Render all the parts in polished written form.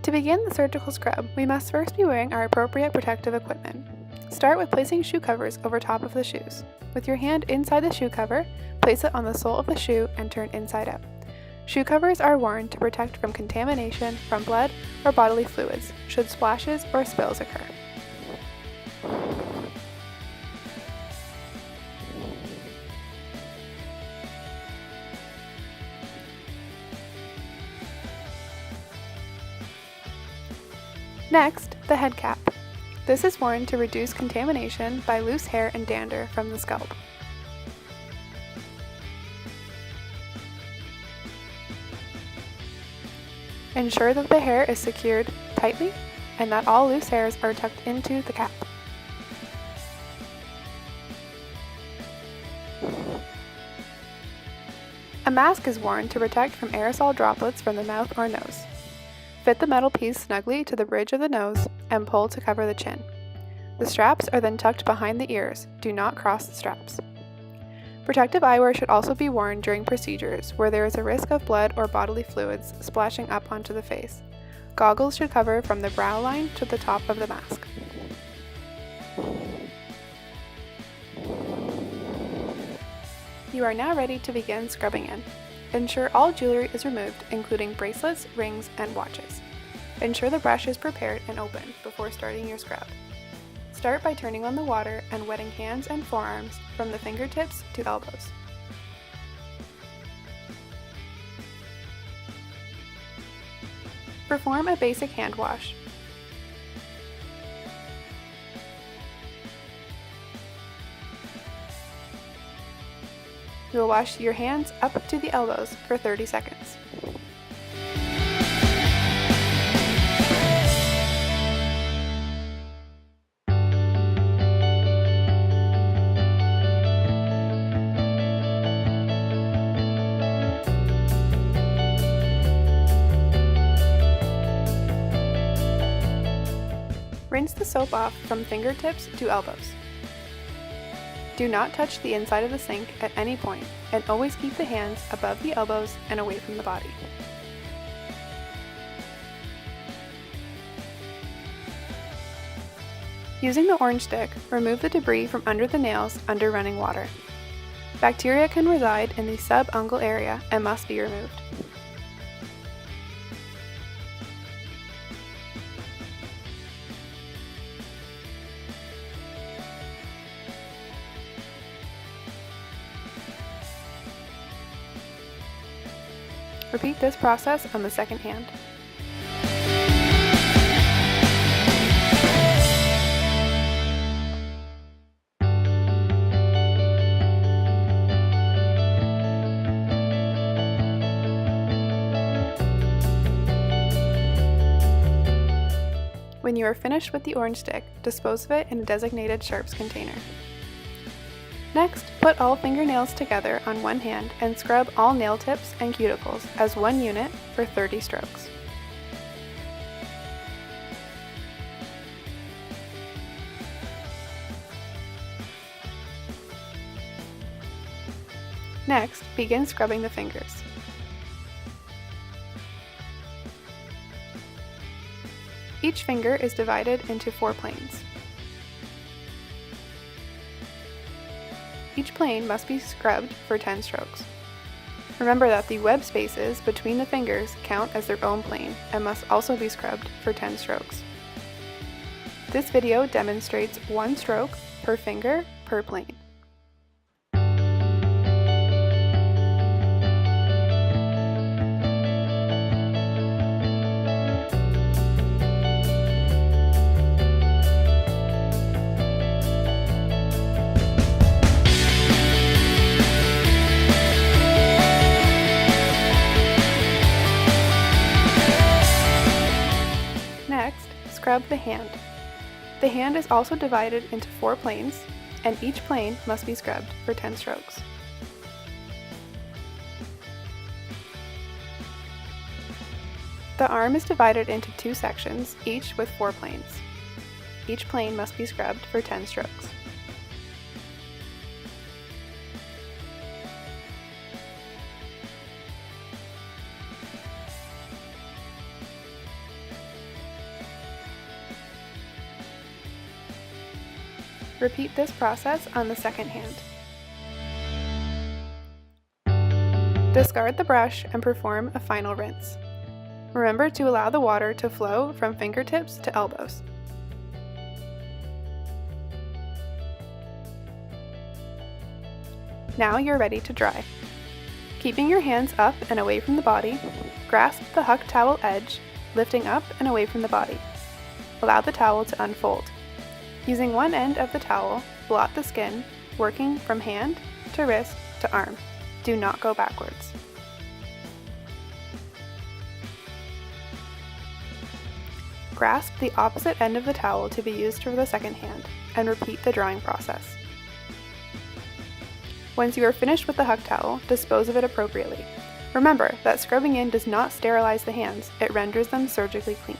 To begin the surgical scrub, we must first be wearing our appropriate protective equipment. Start with placing shoe covers over top of the shoes. With your hand inside the shoe cover, place it on the sole of the shoe and turn inside out. Shoe covers are worn to protect from contamination from blood or bodily fluids, should splashes or spills occur. Next, the head cap. This is worn to reduce contamination by loose hair and dander from the scalp. Ensure that the hair is secured tightly and that all loose hairs are tucked into the cap. A mask is worn to protect from aerosol droplets from the mouth or nose. Fit the metal piece snugly to the bridge of the nose and pull to cover the chin. The straps are then tucked behind the ears. Do not cross the straps. Protective eyewear should also be worn during procedures where there is a risk of blood or bodily fluids splashing up onto the face. Goggles should cover from the brow line to the top of the mask. You are now ready to begin scrubbing in. Ensure all jewelry is removed, including bracelets, rings, and watches. Ensure the brush is prepared and open before starting your scrub. Start by turning on the water and wetting hands and forearms from the fingertips to elbows. Perform a basic hand wash. You will wash your hands up to the elbows for 30 seconds. Rinse the soap off from fingertips to elbows. Do not touch the inside of the sink at any point, and always keep the hands above the elbows and away from the body. Using the orange stick, remove the debris from under the nails under running water. Bacteria can reside in the subungual area and must be removed. Repeat this process on the second hand. When you are finished with the orange stick, dispose of it in a designated sharps container. Next, put all fingernails together on one hand and scrub all nail tips and cuticles as one unit for 30 strokes. Next, begin scrubbing the fingers. Each finger is divided into 4 planes. Each plane must be scrubbed for 10 strokes. Remember that the web spaces between the fingers count as their own plane and must also be scrubbed for 10 strokes. This video demonstrates 1 stroke per finger per plane. Next, scrub the hand. The hand is also divided into 4 planes, and each plane must be scrubbed for 10 strokes. The arm is divided into 2 sections, each with 4 planes. Each plane must be scrubbed for 10 strokes. Repeat this process on the second hand. Discard the brush and perform a final rinse. Remember to allow the water to flow from fingertips to elbows. Now you're ready to dry. Keeping your hands up and away from the body, grasp the Huck towel edge, lifting up and away from the body. Allow the towel to unfold. Using one end of the towel, blot the skin, working from hand to wrist to arm. Do not go backwards. Grasp the opposite end of the towel to be used for the second hand, and repeat the drying process. Once you are finished with the Huck towel, dispose of it appropriately. Remember that scrubbing in does not sterilize the hands, it renders them surgically clean.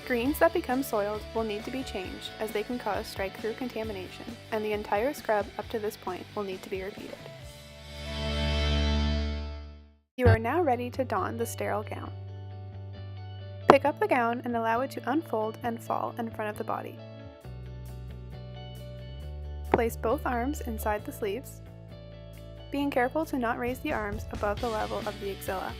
Greens that become soiled will need to be changed, as they can cause strike-through contamination, and the entire scrub up to this point will need to be repeated. You are now ready to don the sterile gown. Pick up the gown and allow it to unfold and fall in front of the body. Place both arms inside the sleeves, being careful to not raise the arms above the level of the axilla.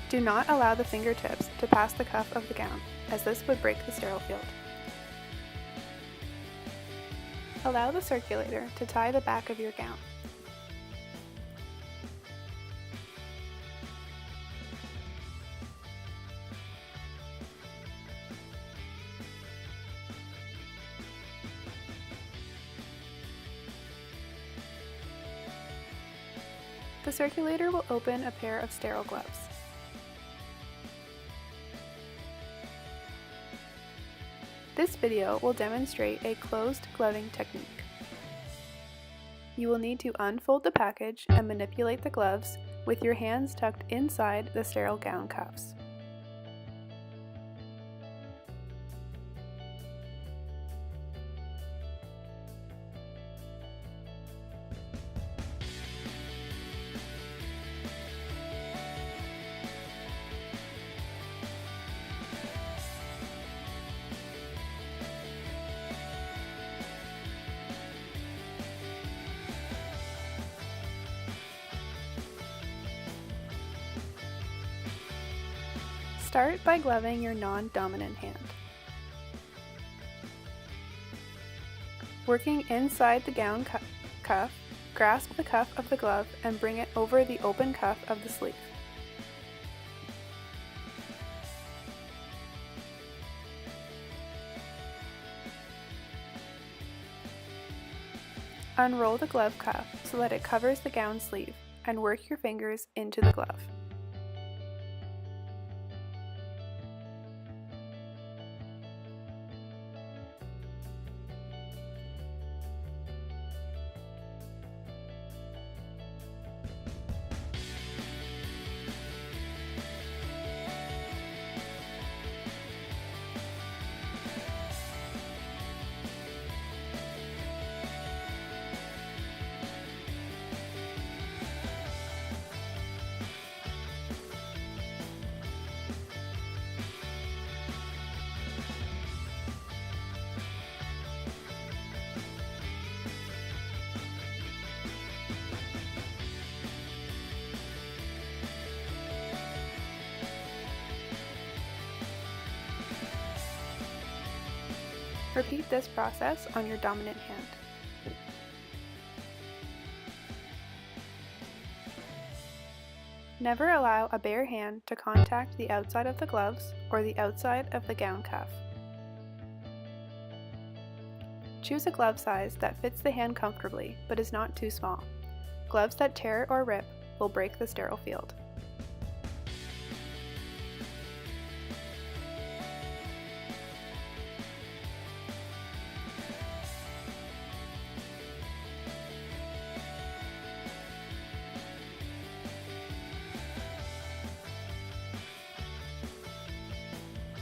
Do not allow the fingertips to pass the cuff of the gown, as this would break the sterile field. Allow the circulator to tie the back of your gown. The circulator will open a pair of sterile gloves. This video will demonstrate a closed gloving technique. You will need to unfold the package and manipulate the gloves with your hands tucked inside the sterile gown cuffs. Start by gloving your non-dominant hand. Working inside the gown cuff, grasp the cuff of the glove and bring it over the open cuff of the sleeve. Unroll the glove cuff so that it covers the gown sleeve, and work your fingers into the glove. Repeat this process on your dominant hand. Never allow a bare hand to contact the outside of the gloves or the outside of the gown cuff. Choose a glove size that fits the hand comfortably but is not too small. Gloves that tear or rip will break the sterile field.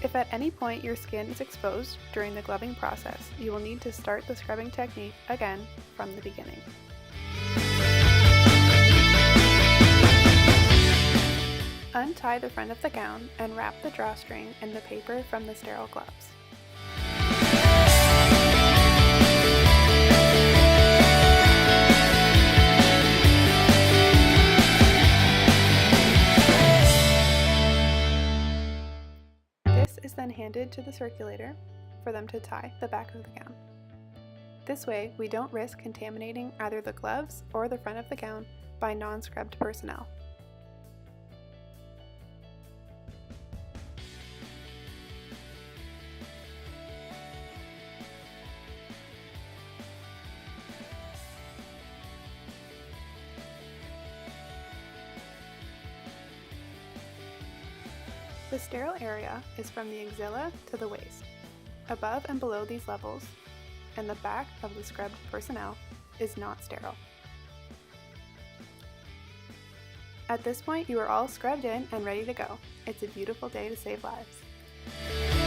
If at any point your skin is exposed during the gloving process, you will need to start the scrubbing technique again from the beginning. Untie the front of the gown and wrap the drawstring in the paper from the sterile gloves. This is then handed to the circulator for them to tie the back of the gown. This way, we don't risk contaminating either the gloves or the front of the gown by non-scrubbed personnel. The sterile area is from the axilla to the waist. Above and below these levels, and the back of the scrubbed personnel is not sterile. At this point, you are all scrubbed in and ready to go. It's a beautiful day to save lives.